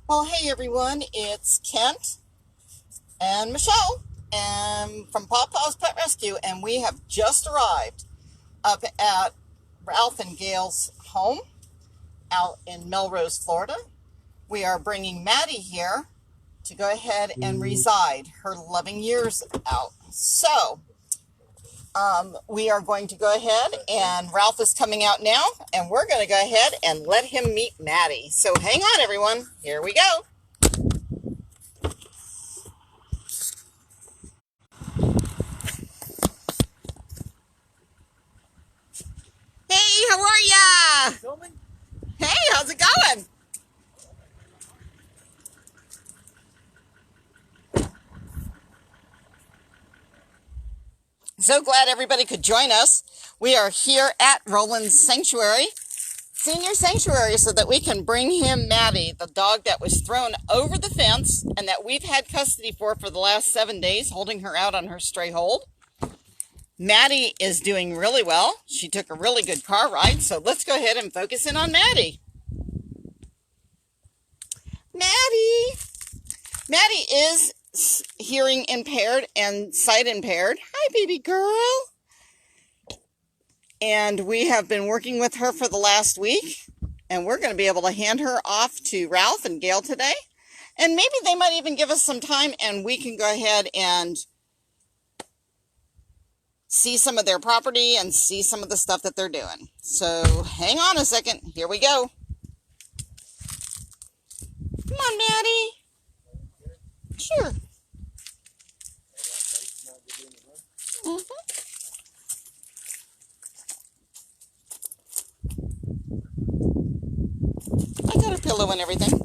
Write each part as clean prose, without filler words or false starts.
Well, hey everyone, it's Kent and Michelle and from Paw Paws Pet Rescue, and we have just arrived up at Ralph and Gail's home out in Melrose, Florida. We are bringing Maddie here to go ahead and reside her loving years out. So, we are going to go ahead, and Ralph is coming out now, and we're going to go ahead and let him meet Maddie. So hang on, everyone. Here we go. Hey, how are ya? Filming? Hey, how's it going? So glad everybody could join us. We are here at Roland's Sanctuary, Senior Sanctuary, so that we can bring him Maddie, the dog that was thrown over the fence and that we've had custody for the last 7 days, holding her out on her stray hold. Maddie is doing really well. She took a really good car ride, so let's go ahead and focus in on Maddie. Maddie is hearing impaired and sight impaired. Hi, baby girl. And we have been working with her for the last week, and we're going to be able to hand her off to Ralph and Gail today. And maybe they might even give us some time and we can go ahead and see some of their property and see some of the stuff that they're doing. So hang on a second. Here we go. Come on, Maddie. Sure. I got a pillow and everything.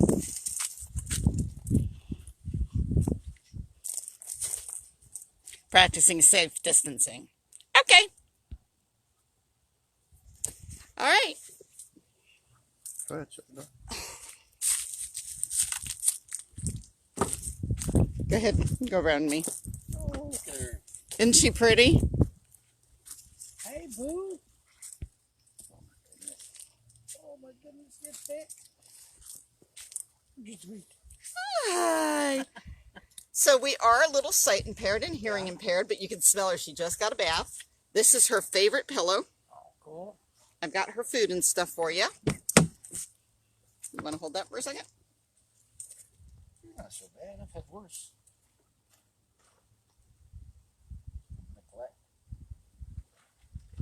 Practicing safe distancing. Okay. All right. Go ahead, shut the door. Go ahead. Go around me. Oh, okay. Isn't she pretty? Hey, boo. Oh, my goodness, you're thick. Get sweet. Hi. So we are a little sight impaired and hearing impaired, but you can smell her. She just got a bath. This is her favorite pillow. Oh, cool. I've got her food and stuff for you. You want to hold that for a second? You're not so bad. I've had worse. Neglect.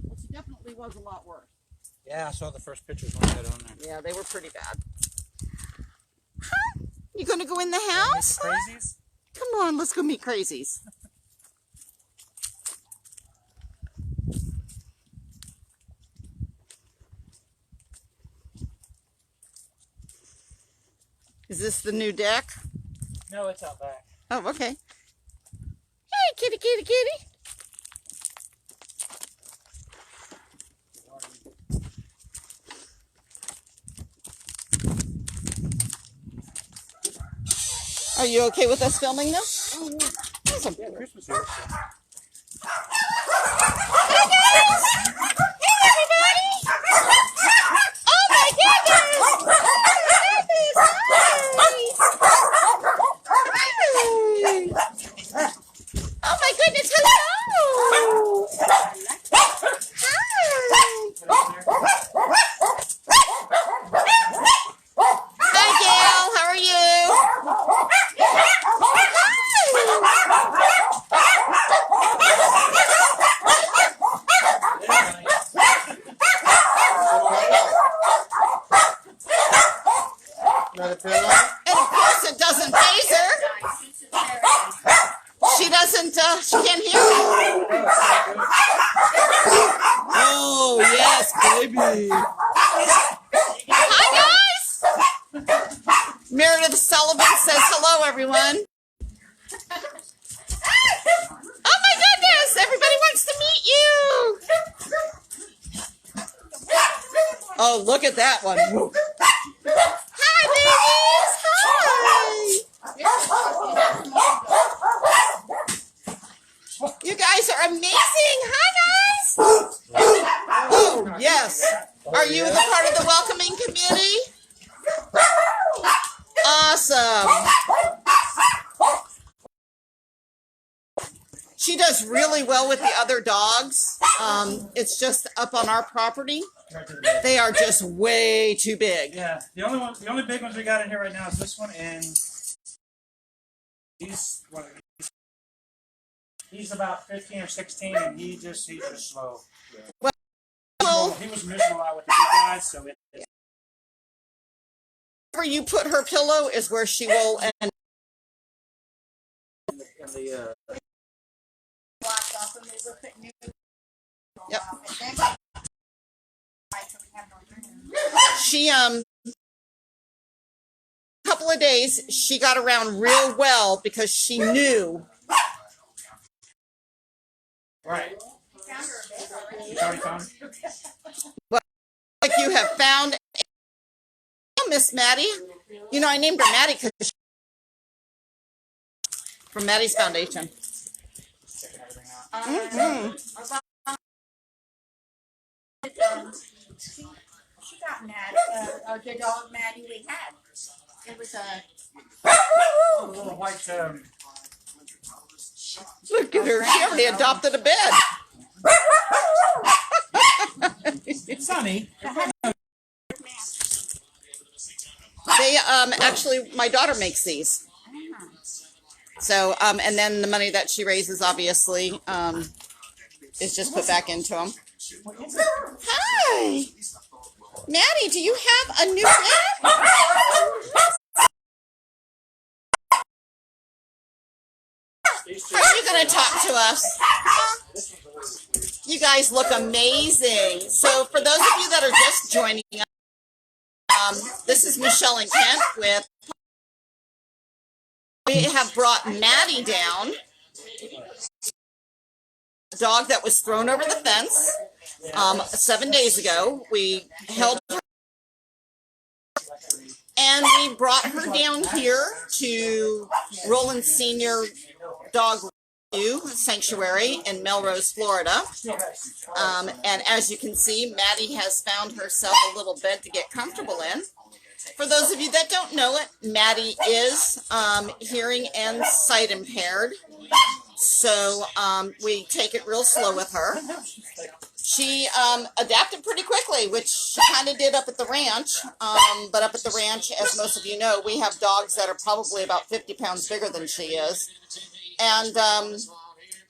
Well, she definitely was a lot worse. Yeah, I saw the first pictures when I got on there. Yeah, they were pretty bad. Huh? You going to go in the house? Crazies? Come on, let's go meet crazies. Is this the new deck? No, it's out back. Oh, okay. Hey, kitty, kitty, kitty. Are you okay with us filming this? Oh, yeah. Awesome. Yeah, Christmas here. Hey guys! Hey everybody! Oh my goodness! Hi! Oh my goodness, hello! Hi Gail, how are you? Another pillow? And of course it doesn't faze her. She doesn't, she can't hear me. Oh, yes, baby. Hi guys! Meredith Sullivan says hello everyone. Oh my goodness! Everybody wants to meet you! Oh, look at that one. Hi babies! Hi! You guys are amazing! Hi guys! Oh, yes. Are you the part of the welcoming committee? Awesome. does really well with the other dogs. It's just up on our property. They are just way too big. Yeah, the only big ones we got in here right now is this one, and he's about 15 or 16, and he's just slow. Well, he was miserable out with the big guys, so where you put her pillow is where she will end. Yep. She a couple of days she got around real well because she knew. Right. You already found her? Well, like you have found Miss Maddie. You know, I named her Maddie because from Maddie's Foundation. She got mad. The dog Maddie we had. It was a little white. Look at her. She already adopted a bed. Sonny. They actually, my daughter makes these. So and then the money that she raises, obviously, is just put back into them. Hi, Maddie. Do you have a new bed? Are you going to talk to us? You guys look amazing. So for those of you that are just joining us, this is Michelle and Kent with. We have brought Maddie down, a dog that was thrown over the fence 7 days ago. We held her and we brought her down here to Roland Senior Dog Sanctuary in Melrose, Florida. And as you can see, Maddie has found herself a little bed to get comfortable in. For those of you that don't know it, Maddie is hearing and sight impaired. So we take it real slow with her. She adapted pretty quickly, which she kind of did up at the ranch. But up at the ranch, as most of you know, we have dogs that are probably about 50 pounds bigger than she is. And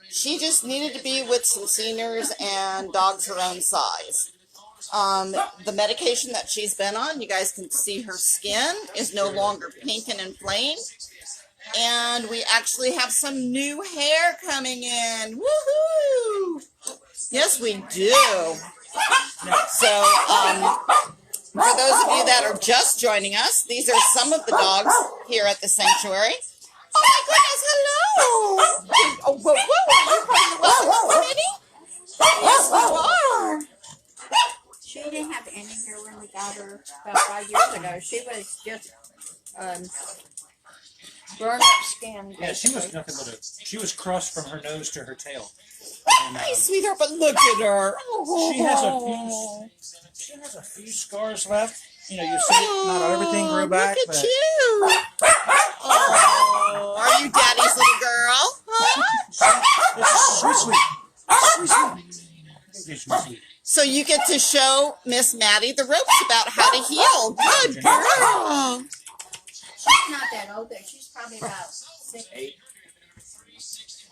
she just needed to be with some seniors and dogs her own size. The medication that she's been on, you guys can see her skin is no longer pink and inflamed. And we actually have some new hair coming in. Woohoo! Yes, we do. So, for those of you that are just joining us, these are some of the dogs here at the sanctuary. Oh my goodness, hello! Oh, whoa, whoa, are you part of the welcome committee? Yes, you are. She didn't have any hair when we got her about 5 years ago. She was just burned up skin. Yeah, she was nothing but she was crushed from her nose to her tail. And, Hi, sweetheart, but look at her. She has a few scars left. You know, you see not everything grew back. Look at you. Oh, are you daddy's little girl? Huh? Sweet, sweet. So you get to show Miss Maddie the ropes about how to heal. Good girl. She's not that old, though. She's probably about 6. 8.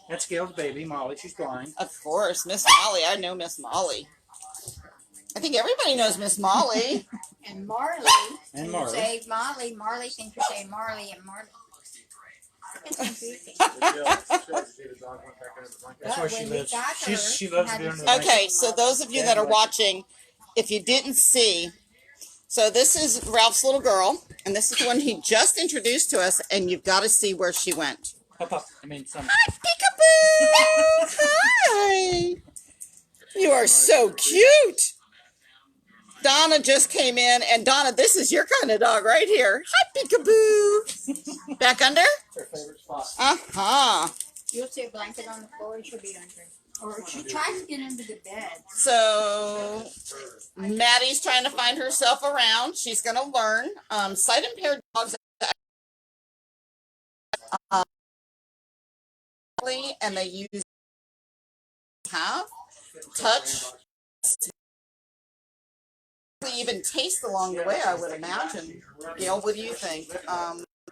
That's Gail's baby, Molly. She's blind. Of course, Miss Molly. I know Miss Molly. I think everybody knows Miss Molly. And Marley. And You say Molly. Marley thinks you say Marley and Marley. It's confusing. That's where she When we lives. got her, She loves to be under the blanket. Okay, so those of you that are watching, if you didn't see, so this is Ralph's little girl, and this is the one he just introduced to us, and you've got to see where she went. Hi, Peekaboo! Hi! You are so cute! Donna just came in, and Donna, this is your kind of dog right here. Hi, Peekaboo! Back under? Her favorite spot. Uh-huh. You'll see a blanket on the floor and she'll be under it. Or she tries to get under the bed. So Maddie's trying to find herself around. She's going to learn. Sight impaired dogs and they use have, touch, even taste along the way, I would imagine. Gail, what do you think?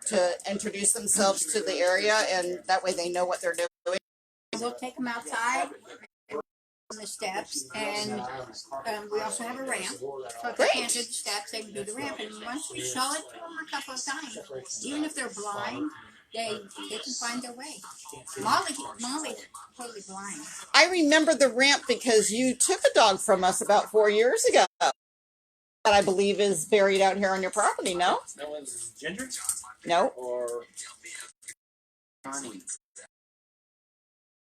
To introduce themselves to the area, and that way they know what they're doing. We'll take them outside on the steps, and we also have a ramp. So if they can't do the steps, they can do the ramp. And once we show it to them a couple of times, even if they're blind, they can find their way. Molly's totally blind. I remember the ramp because you took a dog from us about 4 years ago. That I believe is buried out here on your property. No. That was Ginger. No. Or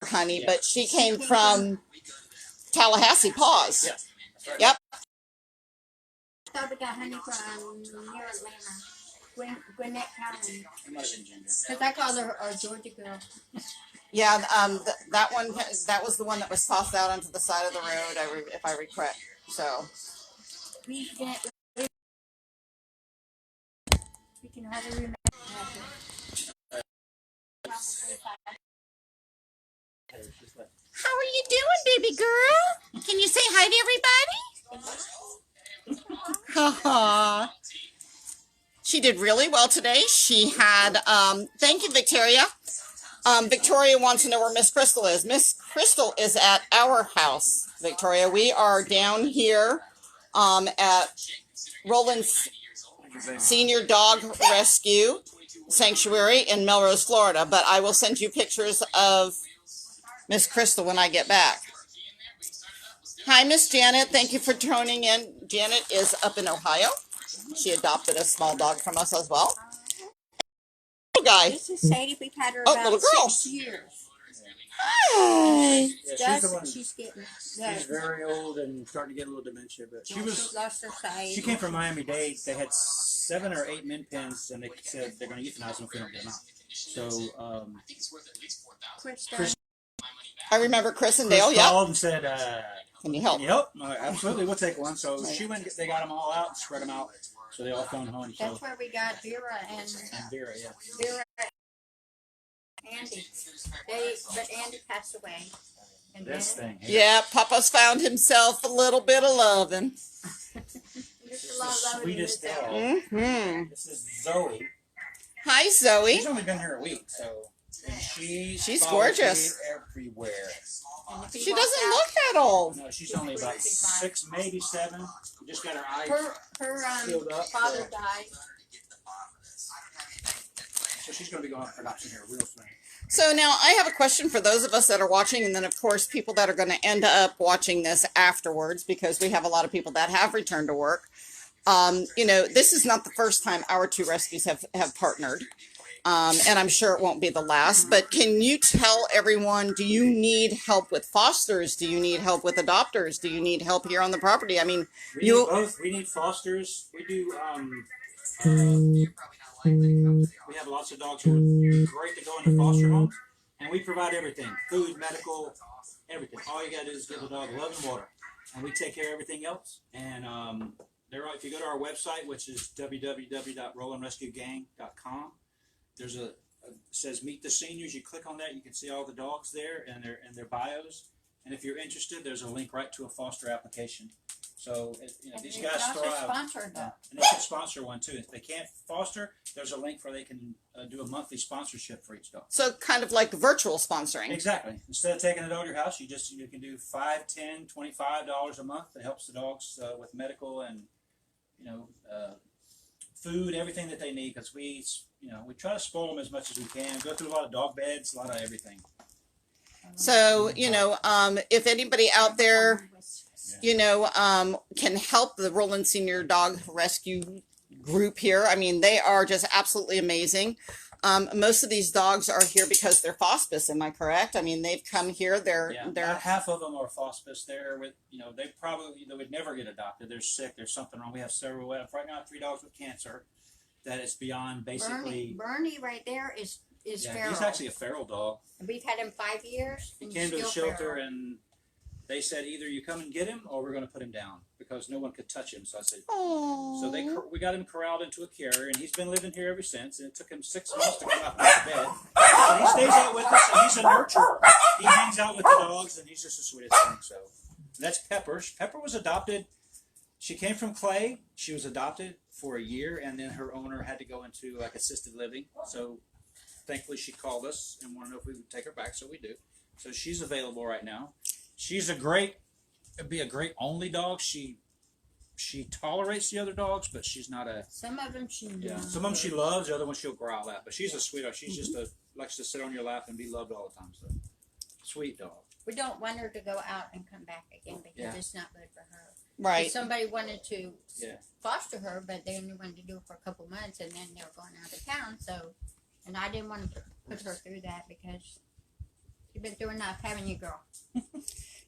Honey, but she came from Tallahassee Paws. Yeah, that's right. Yep. I thought we got honey from near Atlanta, Gwinnett County. It might have been Ginger. Because I call her a Georgia girl. Yeah, that one, that was the one that was tossed out onto the side of the road, if I recall. So. We can hardly remember. How are you doing, baby girl? Can you say hi to everybody? Ha She did really well today. She had, thank you, Victoria. Victoria wants to know where Miss Crystal is. Miss Crystal is at our house, Victoria. We are down here at Roland's Senior Dog Rescue Sanctuary in Melrose, Florida. But I will send you pictures of Miss Crystal when I get back. Hi, Miss Janet. Thank you for tuning in. Janet is up in Ohio. She adopted a small dog from us as well. Little guy. This is Sadie. We've had her Oh, about little girl. 6 years. Hi. Yeah, she's the one. She's getting. She's very old and starting to get a little dementia, but she lost her sight. She came from Miami-Dade. They had 7 or 8 min pins, and they said they're going to euthanize them if we don't get them out. So, Krista. I remember Chris and Dale. Chris Yep. called and said, Can you help? "Can you help?" I'm like, absolutely, we'll take one. So she went. They got them all out, and spread them out, so they all phoned home. So That's where we got Vera and Vera, yeah. Vera. Andy. But Andy passed away. And This then, thing. Here. Yeah, Papa's found himself a little bit of loving. There's a lot of love in Sweetest this. dog. Mm-hmm. This is Zoe. Hi, Zoe. She's only been here a week, so and She's follows gorgeous. me everywhere. And if he She walks doesn't out, look that old. No, she's only about 6, maybe 7. Just got her eyes Her sealed up. father died. So she's going to be going for adoption here real soon. So now I have a question for those of us that are watching, and then of course people that are going to end up watching this afterwards, because we have a lot of people that have returned to work. You know, this is not the first time our 2 rescues have partnered. And I'm sure it won't be the last, but can you tell everyone, do you need help with fosters? Do you need help with adopters? Do you need help here on the property? I mean, We need both. We need fosters. We do, we have lots of dogs who are great to go into foster homes, and we provide everything, food, medical, everything. All you got to do is give a dog love and water, and we take care of everything else. And if you go to our website, which is www.rolandrescuegang.com, there's it says Meet the Seniors. You click on that, you can see all the dogs there and their bios. And if you're interested, there's a link right to a foster application. So these And guys they can also thrive. sponsor them. And they can sponsor one too. If they can't foster, there's a link where they can do a monthly sponsorship for each dog. so kind of like virtual sponsoring. Exactly. Instead of taking a dog to your house, you can do $5, $10, $25 a month. That helps the dogs with medical and food, everything that they need. Because we try to spoil them as much as we can. Go through a lot of dog beds, a lot of everything. So, if anybody out there, can help the Roland Senior Dog Rescue group here. I mean, they are just absolutely amazing. Most of these dogs are here because they're hospice. Am I correct? I mean, they've come here. They're About half of them are hospice. They're with they probably would never get adopted. They're sick. There's something wrong. We have several. We have right now 3 dogs with cancer. That is beyond basically. Bernie right there is feral. He's actually a feral dog. We've had him 5 years. He and came to the still shelter feral. and they said either you come and get him or we're going to put him down because no one could touch him. So I said, Aww. so we got him corralled into a carrier, and he's been living here ever since. And it took him 6 months to come out of bed. But he stays out with us, and he's a nurturer. He hangs out with the dogs, and he's just the sweetest thing. So that's Pepper. Pepper was adopted. She came from Clay. She was adopted for a year, and then her owner had to go into like assisted living. So thankfully she called us and wanted to know if we would take her back, so we do. So she's available right now. She's it'd be a great only dog. She tolerates the other dogs, but she's not a. Some of them she loves. Some of them she loves. The other one she'll growl at. But she's a sweetheart. She's just likes to sit on your lap and be loved all the time. So sweet dog. We don't want her to go out and come back again because it's not good for her. Right. If somebody wanted to Yeah. foster her, but they only wanted to do it for a couple months, and then they were going out of town. So, and I didn't want to put her through that because you've been through enough, haven't you, girl?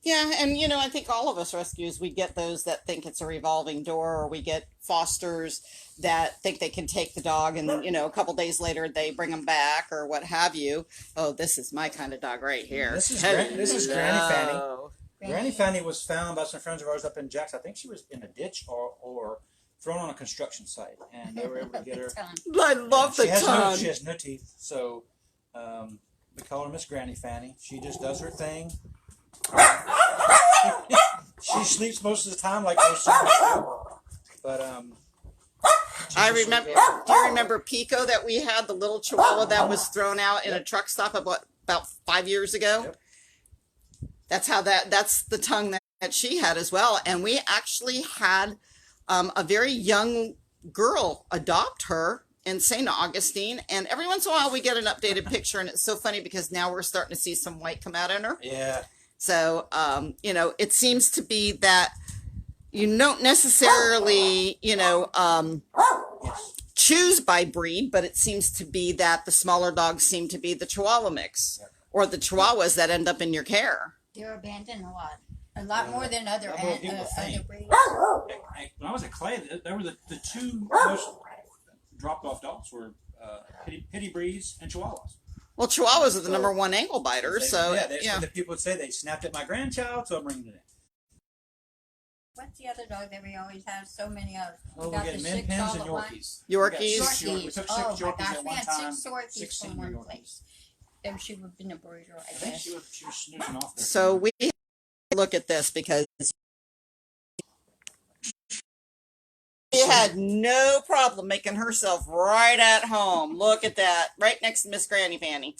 Yeah, and you know, I think all of us rescues, we get those that think it's a revolving door, or we get fosters that think they can take the dog and, you know, a couple days later they bring them back or what have you. Oh, this is my kind of dog right here. This is Granny Fanny. Hello. Granny Fanny was found by some friends of ours up in Jackson. I think she was in a ditch or thrown on a construction site, and they were able to get her. I love the tongue. She has no teeth, so we call her Miss Granny Fanny. She just does her thing. She sleeps most of the time, like most of us do. But I remember. Do you remember Pico that we had, the little Chihuahua that was thrown out in a truck stop about 5 years ago? Yep. That's the tongue that she had as well. And we actually had a very young girl adopt her in St. Augustine. And every once in a while we get an updated picture, and it's so funny because now we're starting to see some white come out in her. yeah. So, you know, it seems to be that you don't necessarily, you know, choose by breed, but it seems to be that the smaller dogs seem to be the Chihuahua mix, or the Chihuahuas that end up in your care. They're abandoned a lot more than other breeds. When I was at Clay, there were the two most dropped off dogs were Pity Breeze and Chihuahuas. Well, Chihuahuas are the number one ankle biter, so yeah. The people would say they snapped at my grandchild, so I'm bringing it in. What's the other dog that we always have so many of? Oh, we get Min Pins and Yorkies. Yorkies. We took 6 Oh my Yorkies gosh, at we one had time. 6 Yorkies 16 from one Yorkies. place. Then she would have been a breeder, I I think guess. she was snoozing off there. So we look at this because she had no problem making herself right at home. Look at that, right next to Miss Granny Fanny.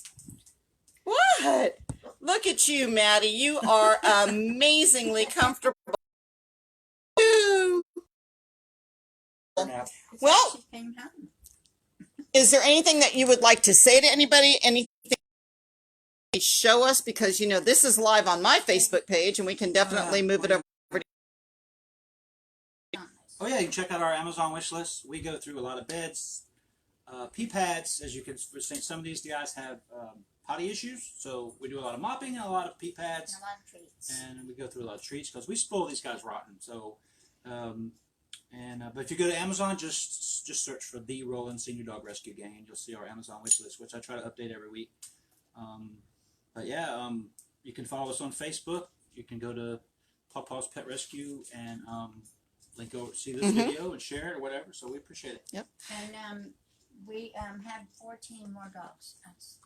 What? Look at you, Maddie. You are amazingly comfortable. Well, She came home. is there anything that you would like to say to anybody? Anything show us? Because, you know, this is live on my Facebook page, and we can definitely move it over. Oh yeah, you can check out our Amazon wish list. We go through a lot of beds, pee pads. As you can see, some of these guys have potty issues, so we do a lot of mopping and a lot of pee pads, And a lot of treats. and we go through a lot of treats because we spoil these guys rotten. So, but if you go to Amazon, just search for the Roland Senior Dog Rescue Gang, and you'll see our Amazon wish list, which I try to update every week. But yeah, you can follow us on Facebook. You can go to Paw Paws Pet Rescue and link over, see this video and share it or whatever. So we appreciate it. Yep. And we have 14 more dogs. That's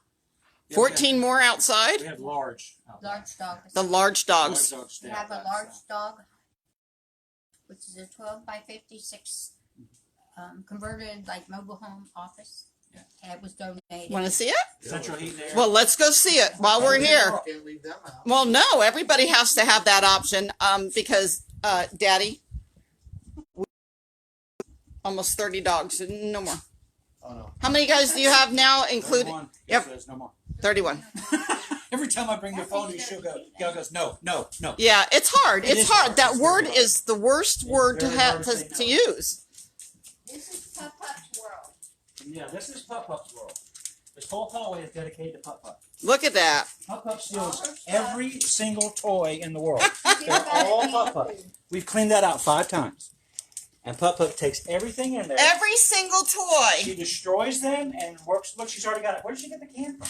14 more outside. We have large large dogs. The large dogs. Large dogs We have a large dog, which is a 12 by 56 converted like mobile home office. Yeah. It was donated. Want to see it? Central heat and air. Well, let's go see it while we're here. Can't leave them out. Well, no, everybody has to have that option because, Daddy, almost 30 dogs, no more. Oh no. How many guys do you have now, including? 31. Yep. There's no more. 31. Every time I bring the phone to she'll go. Gail goes, no. Yeah, it's hard. It It's is hard. hard. That It's word very hard. is the worst word to very have hard to say to no. use. This is Pup Pup's world. Yeah, this is Pup Pup's world. This whole hallway is dedicated to Pup Pup. Look at that. Pup Pup All steals her stuff. every single toy in the world. She's They're got all it Pup Pup. clean. We've cleaned that out 5 times. And Pup Pup takes everything in there. Every single She toy. destroys them and works. Look, she's already got it. Where did she get the can from?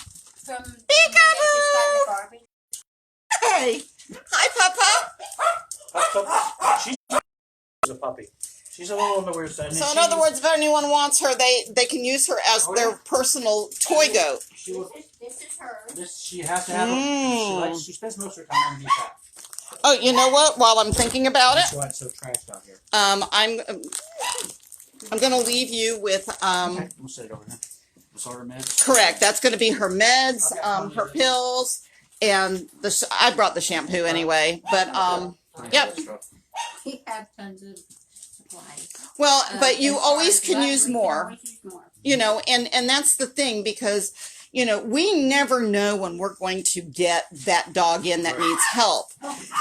From they just got in the garbage. Hey, Hi, Papa. She's a puppy. She's a little on the weird side. So in other words, if anyone wants her, they can use her as their personal toy goat. This is her. She has to have her. She spends most of her time underneath that. Oh, you know what? While I'm thinking about it, That's why it's so trashed out here. I'm gonna leave you with Okay, we'll set it over here. That's all her meds. correct. That's gonna be her meds, her pills, and I brought the shampoo anyway. But yep. We have tons of supplies. Well, but you as far always as can what, use we can more. always use more. You know, and that's the thing, because you know, we never know when we're going to get that dog in that needs help.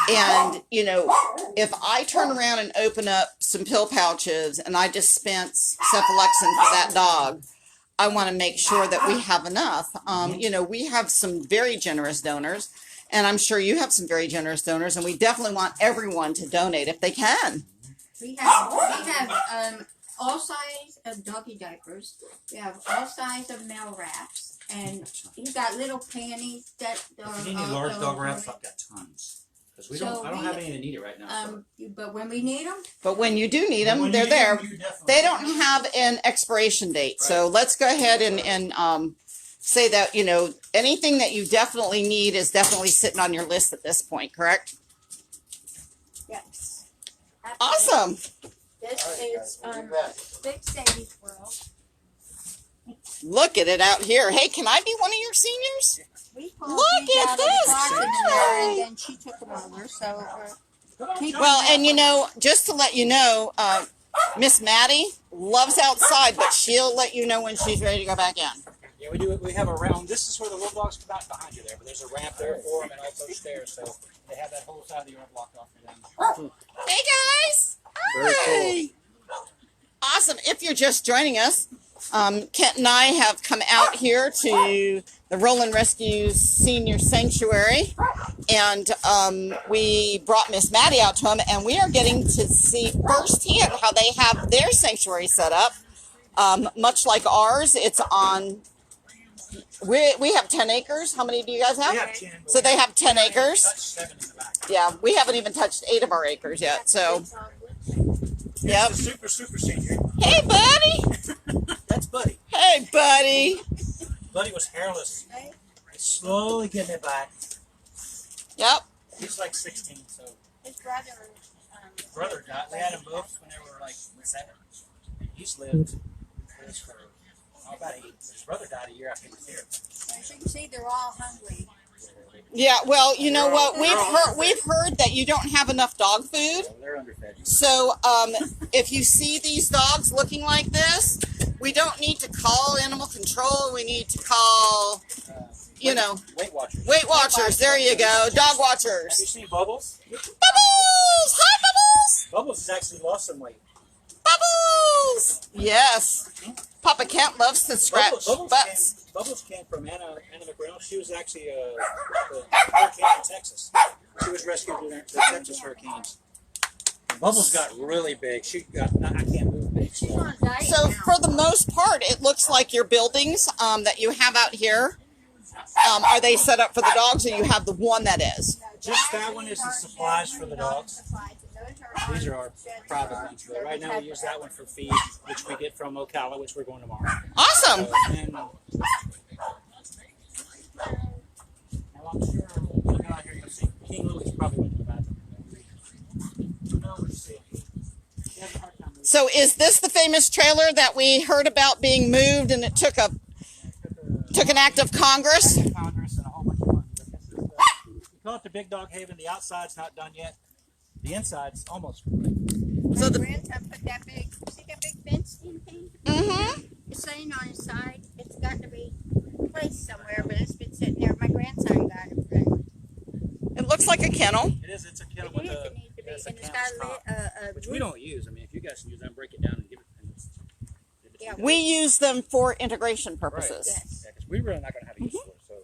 And you know, if I turn around and open up some pill pouches and I just spent cephalexin for that dog, I want to make sure that we have enough. You know, we have some very generous donors, and I'm sure you have some very generous donors, and we definitely want everyone to donate if they can. We have all size of doggy diapers. We have all size of male wraps, and you've got little panties that. If you need any large dog wraps, I've got tons. Because I don't have any that need it right now. But when we need them, But when you do need them, they're there. They don't have an expiration date. So let's go ahead and say that, you know, anything that you definitely need is definitely sitting on your list at this point, correct? yes. Awesome. This is Big Sadie's World. Look at it out here. Hey, can I be one of your seniors? We pulled Look these at out of the this. closet in there, and then she took them over. So Well, and you know, just to let you know, Miss Maddie loves outside, but she'll let you know when she's ready to go back in. Yeah, we do. We have a round. This is where the little dogs come out behind you there, but there's a ramp there for them and also stairs, so they have that whole side of the yard blocked off for them. Hey guys! Hi! Awesome. If you're just joining us, Kent and I have come out here to the Roland Rescue Senior Sanctuary, and we brought Miss Maddie out to them, and we are getting to see firsthand how they have their sanctuary set up. Much like ours, it's on. We have 10 acres. How many do you guys have? We have 10. So they have 10 acres. Touch 7 in the back. Yeah, we haven't even touched 8 of our acres yet. So, yep. It's a super senior. Hey, buddy. That's Buddy. Hey, buddy. Buddy was hairless. He's slowly getting it back. Yep. He's like 16, so his brother. his brother got. We had them both when they were like 7. He's lived this for about 8. His brother died a year after he was here. As you can see, they're all hungry. Yeah. Well, you know what? We've heard that you don't have enough dog food. So they're underfed. So, if you see these dogs looking like this, we don't need to call animal control. We need to call, you know, Weight Watchers. Weight Watchers. There you go. Dog Have you Watchers. seen Bubbles? Bubbles! Hi, Bubbles! Bubbles has actually lost some weight. Bubbles! Yes. Papa Kent loves to scratch butts. Bubbles came from Anna McReynolds. She was actually a hurricane in Texas. She was rescued during the Texas hurricanes. Bubbles got really big. I can't move big. She's on a diet So now. for the most part, it looks like your buildings that you have out here, are they set up for the dogs, or you have the one that is? Just that one is the supplies for the dogs. These are our private ones. But right now we use that one for feed, which we get from Ocala, which we're going tomorrow. Awesome. And I'm sure we'll go out here, you'll see King Louis probably went to the bathroom. No, we'll see. He has a hard time moving. So is this the famous trailer that we heard about being moved, and it took an act of Congress? Congress and a whole bunch of money. But this is we call it the Big Dog Haven. The outside's not done yet. The inside's almost complete. So the grandson put that big, see that big fenced-in thing? It's sitting on his side. It's got to be placed somewhere, but it's been sitting there. My grandson got it. it looks like a kennel. It is. It's a kennel It with is. a It needs to be. it's a And it's canvas got top, a which we don't use. I mean, if you guys can use that, break it down and give it. Yeah. We use them for integration purposes. Yes. Yeah, because we really not going to have a use for it. So.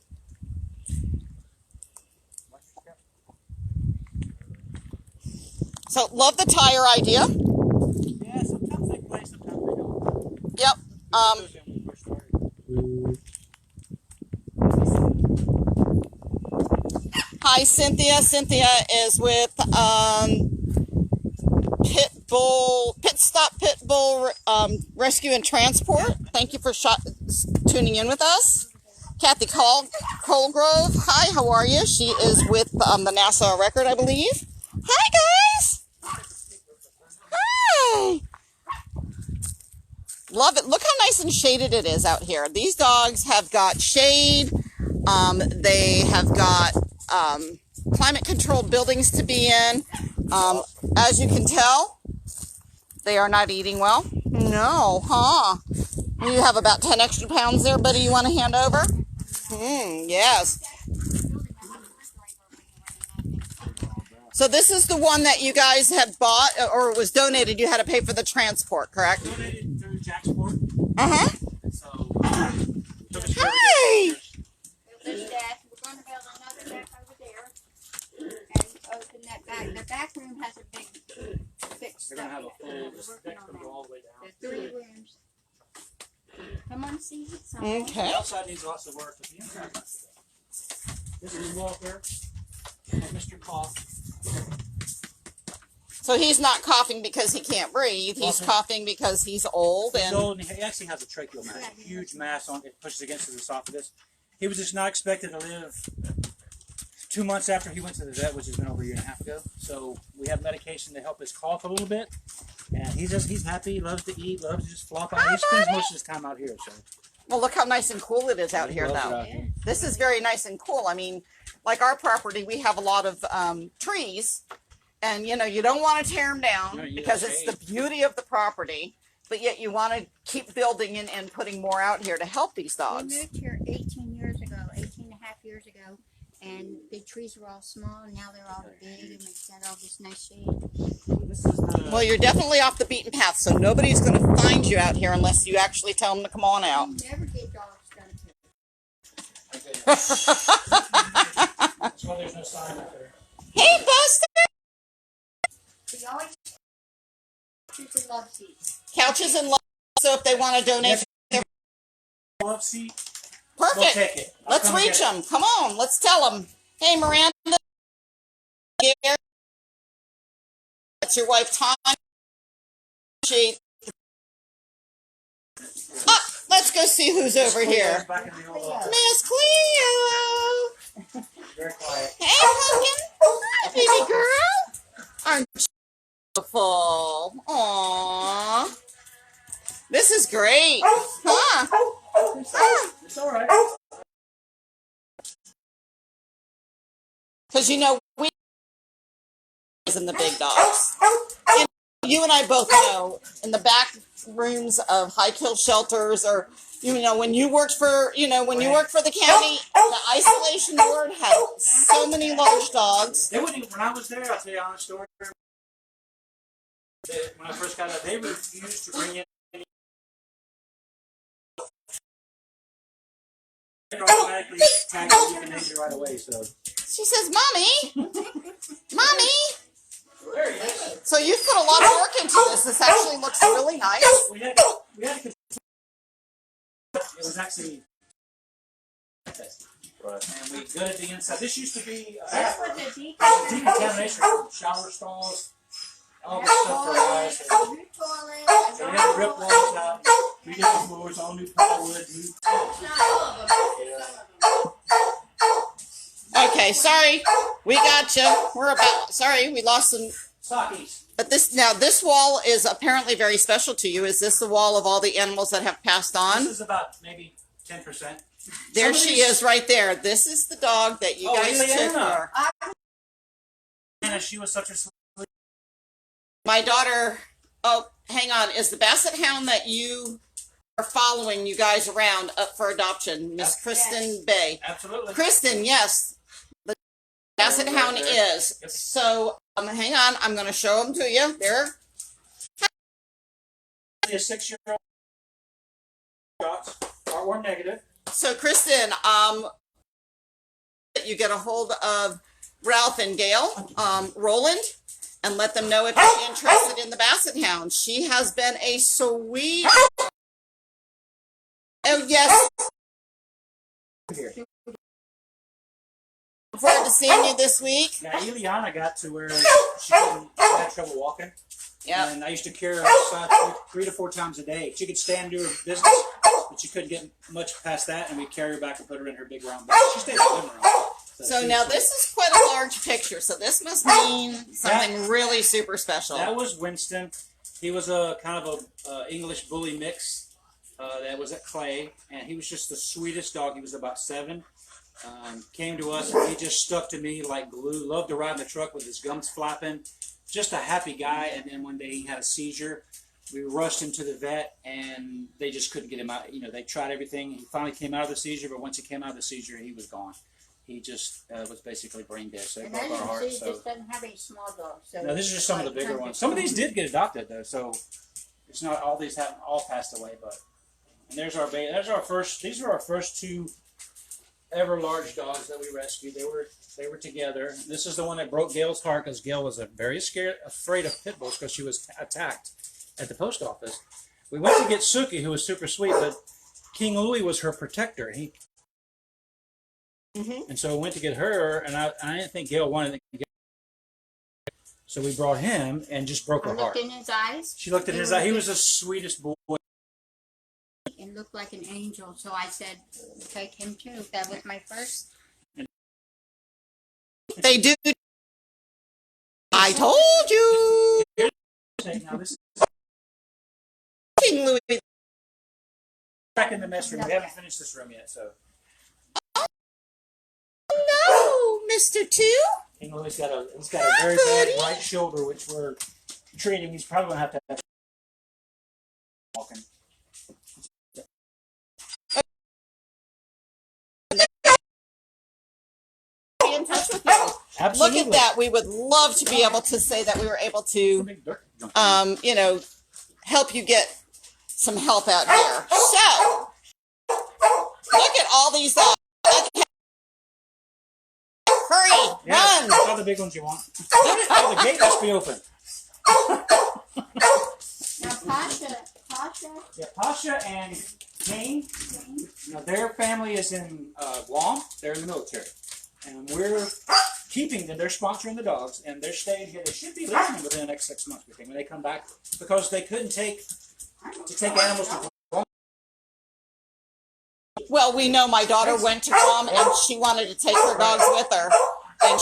So love the tire idea. Yeah, sometimes they play, sometimes they don't. Yep. hi, Cynthia. Cynthia is with Pit Bull Rescue and Transport. Thank you for tuning in with us. Kathy Colgrove, hi, how are you? She is with the Nassau Record, I believe. Hi, guys. Hi. Love it. Look how nice and shaded it is out here. These dogs have got shade. They have got climate controlled buildings to be in. As you can tell, they are not eating well. No, huh? You have about 10 extra pounds there, buddy, you want to hand over? Yes. So this is the one that you guys had bought, or it was donated. You had to pay for the transport, correct? Donated through Jacksport. Uh-huh. So, Hi! This deck, we're going to build another deck over there and open that back. The back room has a big fixed they're going to have a stuff. full, We're working deck on can go all the way down. There's 3 rooms. Come on, see. Okay. The outside needs lots of work, but the inside. This is Walker and Mr. Cough. So he's not coughing because he can't breathe. He's coughing because he's old. He's And old and he actually has a tracheal mass, a huge mass on it, pushes against his esophagus. He was just not expected to live 2 months after he went to the vet, which has been over a year and a half ago. So we have medication to help his cough a little bit. And he's happy, he loves to eat, loves to just flop out. He spends most of his time out here. So. well, look how nice and cool it is out here, though. This is very nice and cool. I mean, like our property, we have a lot of trees. And, you know, you don't want to tear them down because it's the beauty of the property. But yet you want to keep building and putting more out here to help these dogs. We moved here 18 years ago, 18 and a half years ago. And the trees were all small, and now they're all big, and we've got all this nice shade. Well, you're definitely off the beaten path, so nobody's going to find you out here unless you actually tell them to come on out. We never get dogs done to. That's why there's no sign out there. Hey, Buster! We always choose a love seat. Couches and love, so if they want to donate. Love seat. Perfect. We'll take it. Let's reach them. Come on, let's tell them. Hey, Miranda. That's your wife, Tom. Let's go see who's over here. Miss Cleo. Very quiet. Hey, Pumpkin. Hi, baby girl. Aren't you beautiful? Aww. This is great. Huh? It's all right. Because, you know, we in the big dogs. And you and I both know in the back rooms of high kill shelters, or, you know, when you worked for, when you worked for the county, the isolation ward had so many large dogs. They wouldn't even, when I was there, I'll tell you a honest story. When I first got out, they refused to bring in automatically tag the euthanasia right away, so. She says, Mommy, Mommy. Very nice. So you've put a lot of work into this. This actually looks really nice. We had to it was actually right. And we gutted the inside. This used to be This was a decontamination room, shower stalls, all this stuff for guys. new toilet. So we had to rip walls out, redid the floors, all new plywood. Okay, sorry. We got you. Sorry, we lost some. Sockies. But this wall is apparently very special to you. Is this the wall of all the animals that have passed on? This is about maybe 10%. There she is right there. This is the dog that you guys took her. Anna, she was such a sweet. My daughter, hang on, is the Basset Hound that you are following you guys around up for adoption, Miss Kristen Bay? Absolutely. Kristen, yes. The Basset Hound is. Yep. So, hang on, I'm going to show them to you. There. A 6-year-old shots or negative. So, Kristen, you get a hold of Ralph and Gail, Roland, and let them know if you're interested in the Basset Hound. She has been a sweet. Oh, yes. forward to seeing you this week. Yeah, Eliana got to where she had trouble walking. Yeah. And I used to carry her outside 3 to 4 times a day. She could stand and do her business, but she couldn't get much past that, and we'd carry her back and put her in her big round bag. She stayed in the living room. So now this is quite a large picture, so this must mean something really super special. That was Winston. He was a kind of a English bully mix that was at Clay, and he was just the sweetest dog. He was about 7. Came to us, and he just stuck to me like glue. Loved to ride in the truck with his gums flapping. Just a happy guy. And then one day he had a seizure. We rushed him to the vet, and they just couldn't get him out. You know, they tried everything. He finally came out of the seizure, but once he came out of the seizure, he was gone. He just was basically brain dead. So it And broke as our you heart. see, So. this doesn't have any small dogs. So No, this is just some of the bigger ones. Some of these did get adopted though, so it's not all these haven't all passed away. But and there's our baby. There's our first. These were our first 2 ever large dogs that we rescued. They were together. This is the one that broke Gail's heart because Gail was very afraid of pit bulls because she was attacked at the post office. We went to get Suki, who was super sweet, but King Louie was her protector. And so we went to get her, and I didn't think Gail wanted to get her. So we brought him and just broke her heart. Looked in his eyes. She looked at his eye. He was the sweetest boy. And looked like an angel. So I said, take him too. That was my first. They do. I told you. Now this is King Louis. back in the mess room. We haven't finished this room yet, so. No, Mr. 2. King Louis got a very bad right shoulder, which we're treating. He's probably gonna have to have walking. Be in touch with you. Absolutely. Look at that. We would love to be able to say that we were able to, you know, help you get some help out here. So, look at all these dogs. Hurry, Yeah, run. that's all the big ones you want. Oh, the gate must be open. Now, Pasha. Yeah, Pasha and Kane, you know, their family is in Guam. They're in the military. And we're keeping them. They're sponsoring the dogs, and they're staying here. They should be leaving within the next 6 months, we think, when they come back, because they couldn't take animals to Guam. Well, we know my daughter went to Guam and she wanted to take her dogs with her, and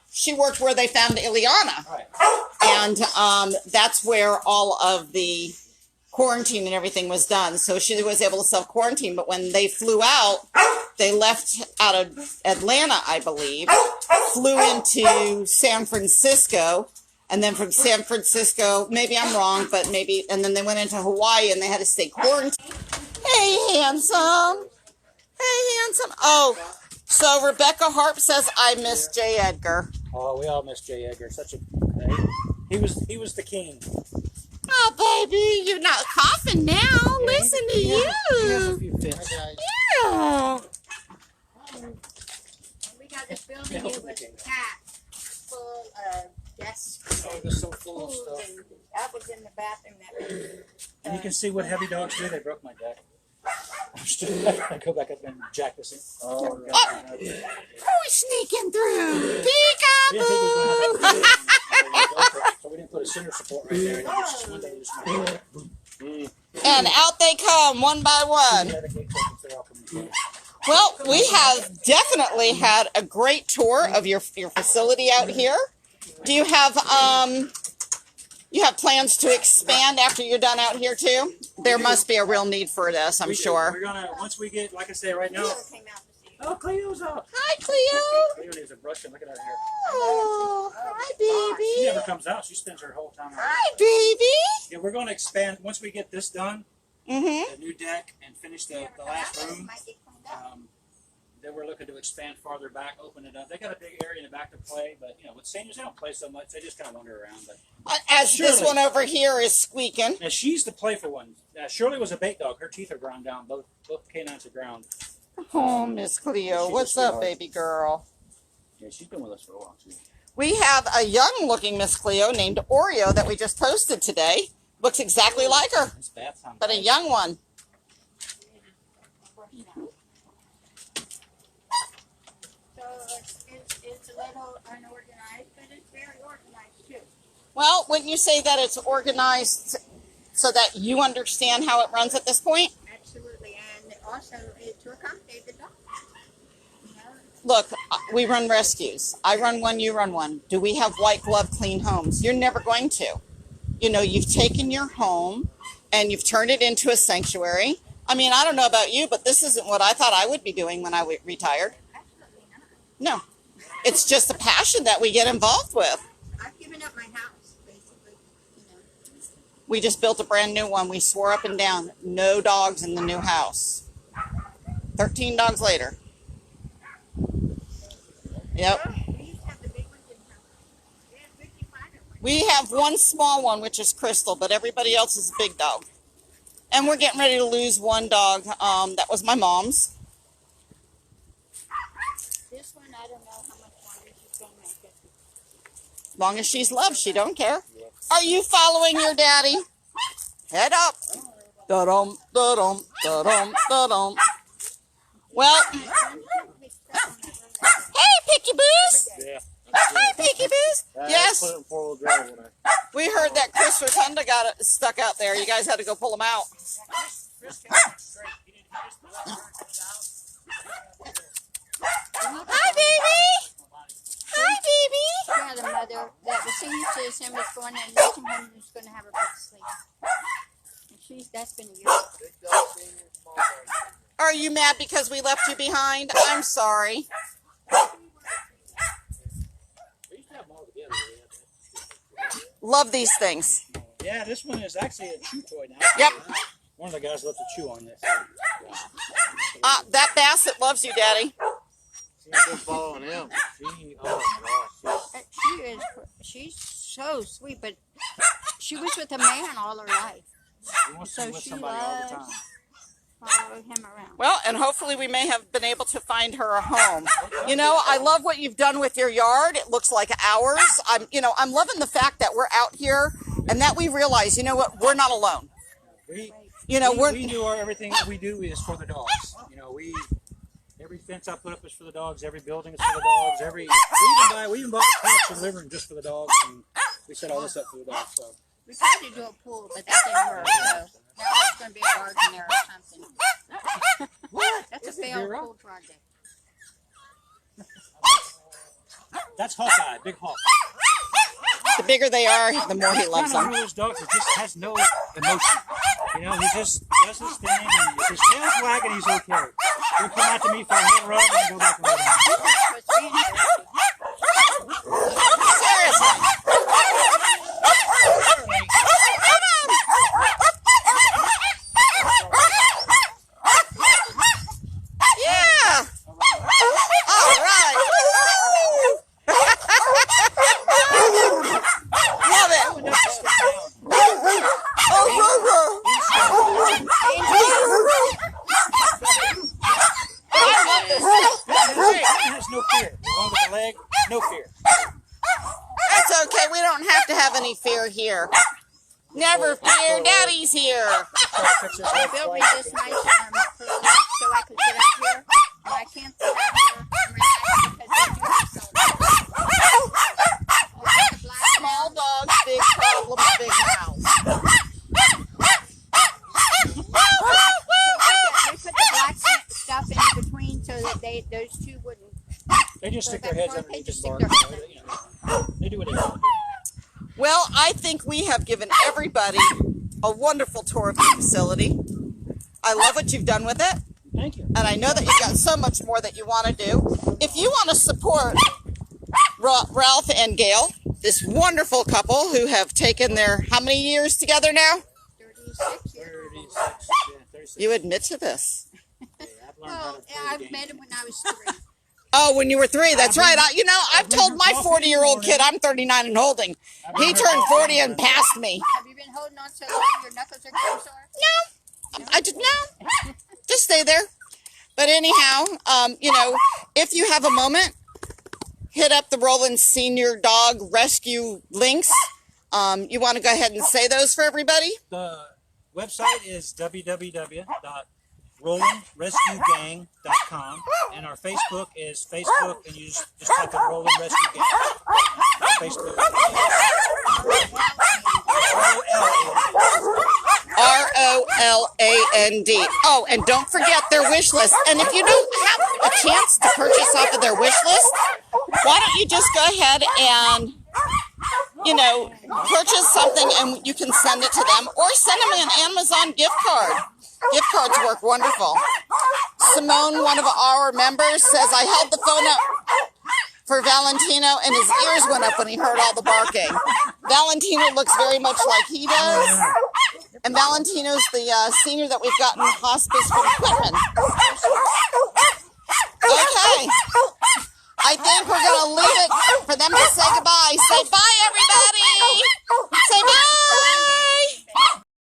she worked where they found Ileana, Right. and that's where all of the quarantine and everything was done. So she was able to self-quarantine. But when they flew out, they left out of Atlanta, I believe, flew into San Francisco, and then from San Francisco, maybe I'm wrong, but maybe, and then they went into Hawaii and they had to stay quarantined. Hey, handsome. Hey, handsome. Oh, so Rebecca Harp says, I miss J. Edgar. Oh, we all miss J. Edgar. Such a he was the king. Oh, baby, you're not coughing now. Listen to He has a you. few fits. Yeah. We got this building here with cats full of desks Oh, and they're so full of food, stuff. and that was in the bathroom. That was, And you can see what heavy dogs do. They broke my deck. I go back up and jack this in. Oh, God. Oh, he's sneaking through. We didn't think we were Peekaboo. gonna have to so we didn't put a center support right there. And it was just one day, just And out they come, one by one. yeah, the gate opens, they're all coming in. Well, we have definitely had a great tour of your facility out here. Do you have plans to expand after you're done out here too? There must be a real need for this, I'm We do. sure. We're gonna once we get, like I say, right now. Cleo came out to see you. Oh, Cleo's up. Hi, Cleo. Cleo needs a brush. Look at her hair. Oh, hi, She baby. never comes out. She spends her whole time. Hi, baby. Yeah, we're gonna expand once we get this done, Mm-hmm. the new deck, and finish the last room. Might get cleaned up. Then we're looking to expand farther back, open it up. They got a big area in the back to play, but you know, with seniors, they don't play so much. They just kind of wander around. But As this Shirley. one over here is squeaking. now she's the playful one. Shirley was a bait dog. Her teeth are ground down. Both canines are ground. Oh, Miss Cleo. She's a What's up, sweetheart. baby girl? Yeah, she's been with us for a while too. We have a young-looking Miss Cleo named Oreo that we just posted today. Looks exactly like her, It's bath time. but a young one. So It's a little unorganized, but it's very organized too. Well, wouldn't you say that it's organized so that you understand how it runs at this point? Absolutely, and also to accommodate the dog. You know, Look, we run rescues. I run one, you run one. Do we have white glove clean homes? You're never going to. You know, you've taken your home and you've turned it into a sanctuary. I mean, I don't know about you, but this isn't what I thought I would be doing when I retired. absolutely not. No, it's just a passion that we get involved with. I've given up my house, basically. You know. We just built a brand new one. We swore up and down, no dogs in the new house. 13 dogs later. Yep. We used to have the big ones in house. We had 55 at one. We have one small one, which is Crystal, but everybody else is a big dog. And we're getting ready to lose one dog. That was my mom's. This one, I don't know how much longer she's going to make it. As long as she's loved, she don't care. Are you following your daddy? Head up. Da-dum, da-dum, da-dum, da-dum. Well, hey, Picky Boos. Yeah. Hi, Picky Boos. Yes. Put it in 4-wheel drive when We heard that Chris Rotunda got it stuck out there. You guys had to go pull him out. Hi, baby. Hi, baby. Yeah, the mother, the senior citizen was going in nursing home and was going to have her put to sleep. And that's been a year. Are you mad because we left you behind? I'm sorry. Love these things. Yeah, this one is actually a chew toy now. Yep. One of the guys left to chew on this. That Basset loves you, Daddy. she's been following him. Oh my gosh. She's so sweet, but she was with a man all her life. He wants So to be with she somebody all the loves- time. Follow him around. Well, and hopefully we may have been able to find her a home. You know, I love what you've done with your yard. It looks like ours. I'm loving the fact that we're out here and that we realize, you know what, we're not alone. We We knew everything that we do is for the dogs. You know, every fence I put up is for the dogs. Every building is for the dogs. We even bought the couch and living room just for the dogs, and we set all this up for the dogs. So We tried to do a pool, but that didn't work. So now it's going to be a garden there or something. what? That's a failed pool project. That's Hawkeye, big hawk. the bigger they are, the more he loves One them. of those dogs that just has no emotion. You know, he just does his thing, and if his tail's wagging, he's okay. He'll come out to me for a hand rub and go back and lay down. Seriously. Yeah. All right. Love it. I love this. He has no fear. The one with the leg, no fear. That's okay. We don't have to have any fear here. Never fear. Daddy's here. They built me this nice for the lake so I could sit out here. And I can't sit out here and relax because they do so. Small dogs, big problems, big mouths. We put the black stuff in between so that those two wouldn't. They just stick their heads underneath Just and stick bark. their heads You know, they do what they want. Well, I think we have given everybody a wonderful tour of the facility. I love what you've done with it, Thank you. and I know that you've got so much more that you want to do. If you want to support Ralph and Gail, this wonderful couple who have taken their, how many years together now? 36 years. 36. Yeah, 36. You admit to this. Hey, I've learned how Well, to play I the game. met him when I was 3. Oh, when you were 3, that's right. I've told my 40-year-old kid I'm 39 and holding. He turned 40 and passed me. Have you been holding on so long your knuckles are getting sore? No, I didn't know. Just stay there. But anyhow, if you have a moment, hit up the Roland Senior Dog Rescue links. You want to go ahead and say those for everybody? The website is RolandRescueGang.com, and our Facebook is Facebook, and you just type in Roland Rescue Gang. Facebook is ROLAND. Oh, and don't forget their wish list. And if you don't have a chance to purchase off of their wish list, why don't you just go ahead and, purchase something and you can send it to them, or send them an Amazon gift card. Gift cards work wonderful. Simone, one of our members, says, I held the phone up for Valentino and his ears went up when he heard all the barking. Valentino looks very much like he does. And Valentino's the senior that we've got in hospice for Quitman.